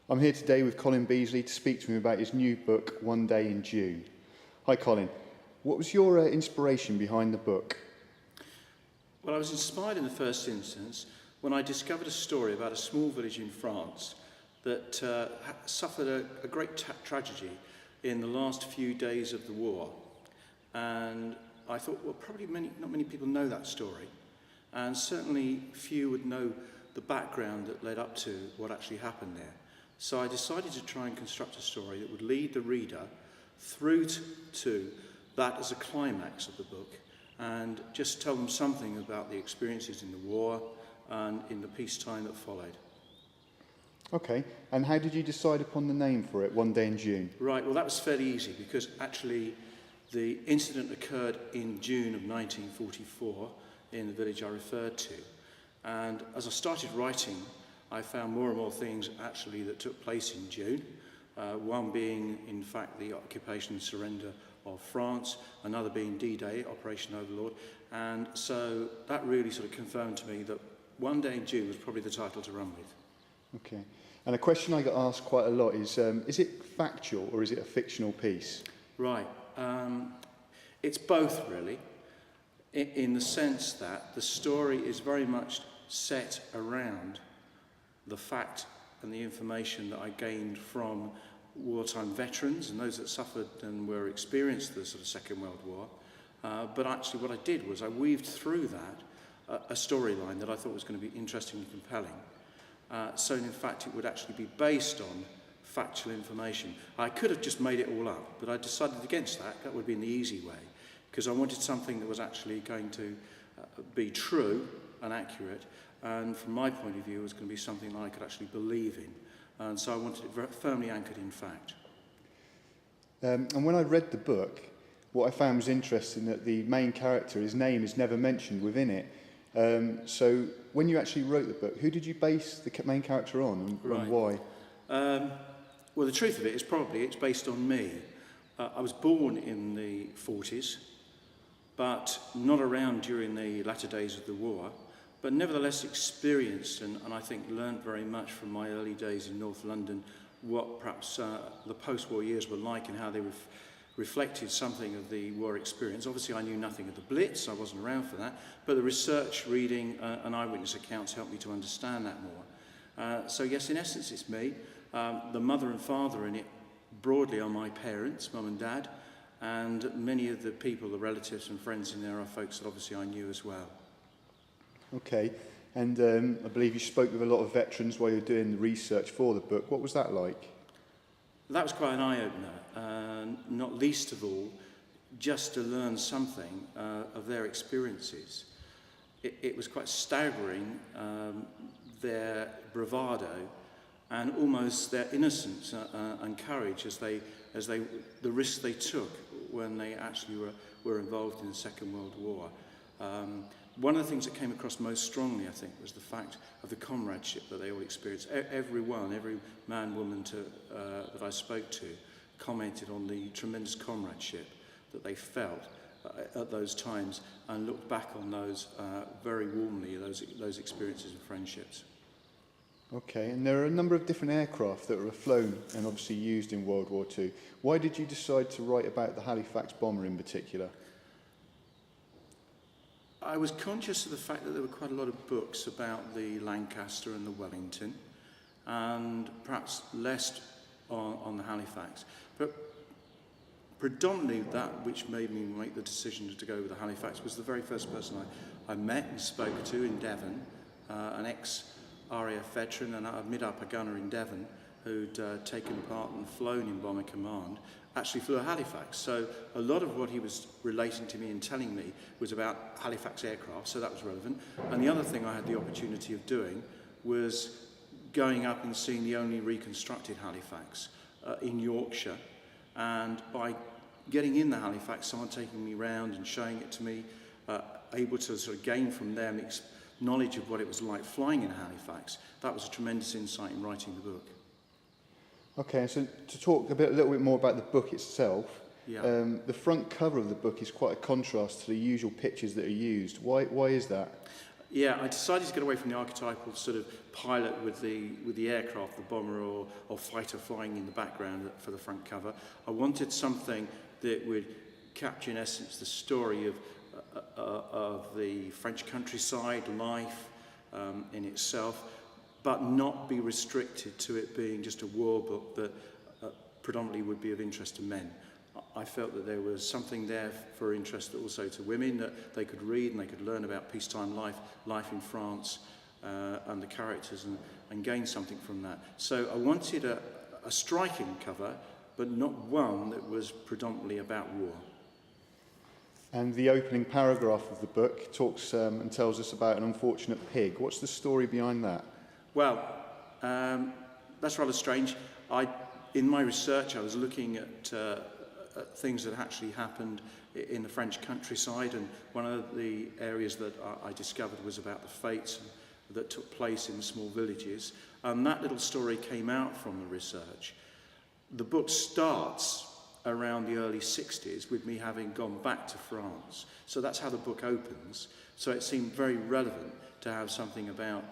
I'm here today with Colin Beazley to speak to him about his new book, One Day in June. Hi Colin, what was your inspiration behind the book? Well, I was inspired in the first instance when I discovered a story about a small village in France that suffered a great tragedy in the last few days of the war. And I thought, well, probably not many people know that story. And certainly few would know the background that led up to what actually happened there. So I decided to try and construct a story that would lead the reader through to that as a climax of the book and just tell them something about the experiences in the war and in the peacetime that followed. Okay, and how did you decide upon the name for it, One Day in June? Right, well that was fairly easy because actually the incident occurred in June of 1944 in the village I referred to. And as I started writing, I found more and more things actually that took place in June. One being, in fact, the occupation and surrender of France, another being D-Day, Operation Overlord. And so that really sort of confirmed to me that One Day in June was probably the title to run with. Okay, and a question I get asked quite a lot is it factual or is it a fictional piece? Right, it's both really, in the sense that the story is very much set around the fact and the information that I gained from wartime veterans and those that suffered and were experienced the sort of Second World War. But actually what I did was I weaved through that a storyline that I thought was going to be interesting and compelling. So in fact it would actually be based on factual information. I could have just made it all up, but I decided against that. That would have been the easy way, because I wanted something that was actually going to be true and accurate, and from my point of view, it was going to be something that I could actually believe in. And so I wanted it very firmly anchored in fact. And when I read the book, what I found was interesting that the main character, his name is never mentioned within it. So when you actually wrote the book, who did you base the main character on and why? Well, the truth of it is probably it's based on me. I was born in the 40s, but not around during the latter days of the war, but nevertheless experienced and I think learned very much from my early days in North London what perhaps the post-war years were like and how they reflected something of the war experience. Obviously I knew nothing of the Blitz, I wasn't around for that, but the research, reading and eyewitness accounts helped me to understand that more. So yes, in essence it's me. The mother and father in it broadly are my parents, mum and dad, and many of the people, the relatives and friends in there are folks that obviously I knew as well. Okay, and I believe you spoke with a lot of veterans while you were doing the research for the book. What was that like? That was quite an eye-opener, not least of all, just to learn something of their experiences. It was quite staggering, their bravado and almost their innocence and courage as the risks they took when they actually were involved in the Second World War. One of the things that came across most strongly, I think, was the fact of the comradeship that they all experienced. Everyone, every man, woman that I spoke to commented on the tremendous comradeship that they felt at those times and looked back on those very warmly, those experiences and friendships. Okay, and there are a number of different aircraft that were flown and obviously used in World War II. Why did you decide to write about the Halifax bomber in particular? I was conscious of the fact that there were quite a lot of books about the Lancaster and the Wellington, and perhaps less on the Halifax. But predominantly that which made me make the decision to go with the Halifax was the very first person I met and spoke to in Devon, an ex-RAF veteran and a mid-upper gunner in Devon who'd taken part and flown in Bomber Command, actually flew a Halifax. So a lot of what he was relating to me and telling me was about Halifax aircraft, so that was relevant. And the other thing I had the opportunity of doing was going up and seeing the only reconstructed Halifax in Yorkshire. And by getting in the Halifax, someone taking me round and showing it to me, able to sort of gain from them knowledge of what it was like flying in Halifax, that was a tremendous insight in writing the book. Okay, so to talk a little bit more about the book itself, Yeah. The front cover of the book is quite a contrast to the usual pictures that are used. Why is that? Yeah, I decided to get away from the archetypal sort of pilot with the aircraft, the bomber or fighter flying in the background for the front cover. I wanted something that would capture, in essence, the story of the French countryside life in itself, but not be restricted to it being just a war book that predominantly would be of interest to men. I felt that there was something there for interest also to women, that they could read and they could learn about peacetime life in France and the characters and gain something from that. So I wanted a striking cover, but not one that was predominantly about war. And the opening paragraph of the book talks and tells us about an unfortunate pig. What's the story behind that? Well, that's rather strange. In my research, I was looking at things that actually happened in the French countryside, and one of the areas that I discovered was about the fates that took place in small villages, and that little story came out from the research. The book starts around the early 60s with me having gone back to France, so that's how the book opens. So it seemed very relevant to have something about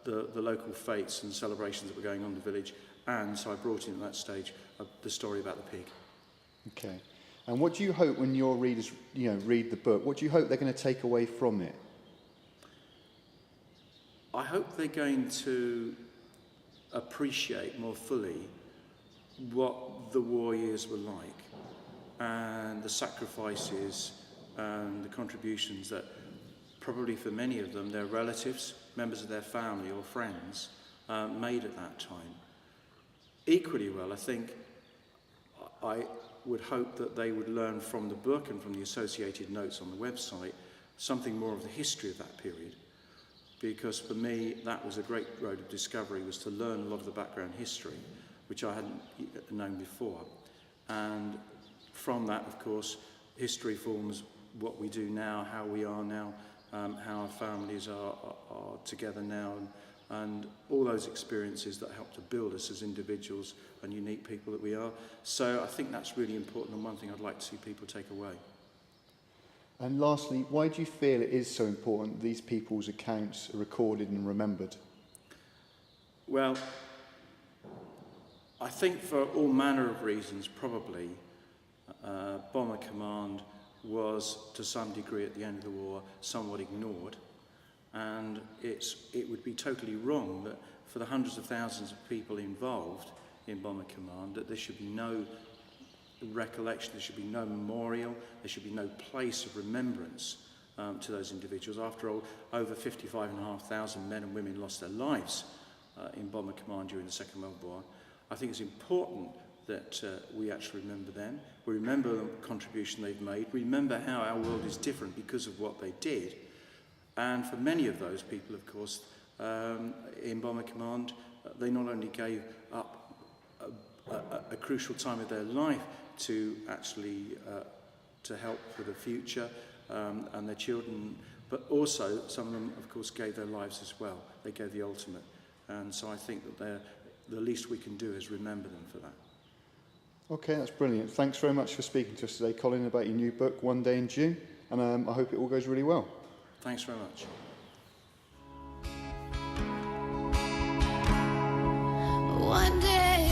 the local fates and celebrations that were going on in the village, and so I brought in at that stage the story about the pig. Okay. And what do you hope when your readers, read the book? What do you hope they're going to take away from it? I hope they're going to appreciate more fully what the war years were like and the sacrifices and the contributions that probably for many of them, their relatives, members of their family or friends made at that time. Equally well, I think I would hope that they would learn from the book and from the associated notes on the website something more of the history of that period, because for me that was a great road of discovery, was to learn a lot of the background history which I hadn't known before, and from that, of course, history forms what we do now, how we are now, how our families are together now, and all those experiences that help to build us as individuals and unique people that we are. So I think that's really important, and one thing I'd like to see people take away. And lastly, why do you feel it is so important these people's accounts are recorded and remembered? Well, I think for all manner of reasons, probably, Bomber Command was, to some degree at the end of the war, somewhat ignored. And it would be totally wrong that for the hundreds of thousands of people involved in Bomber Command, that there should be no recollection, there should be no memorial, there should be no place of remembrance to those individuals. After all, over 55,500 men and women lost their lives in Bomber Command during the Second World War. I think it's important that we actually remember them. We remember the contribution they've made. We remember how our world is different because of what they did. And for many of those people, of course, in Bomber Command, they not only gave up a crucial time of their life to actually to help for the future and their children, but also some of them, of course, gave their lives as well. They gave the ultimate. And so I think that the least we can do is remember them for that. Okay, that's brilliant. Thanks very much for speaking to us today, Colin, about your new book, One Day in June. And I hope it all goes really well. Thanks very much. One day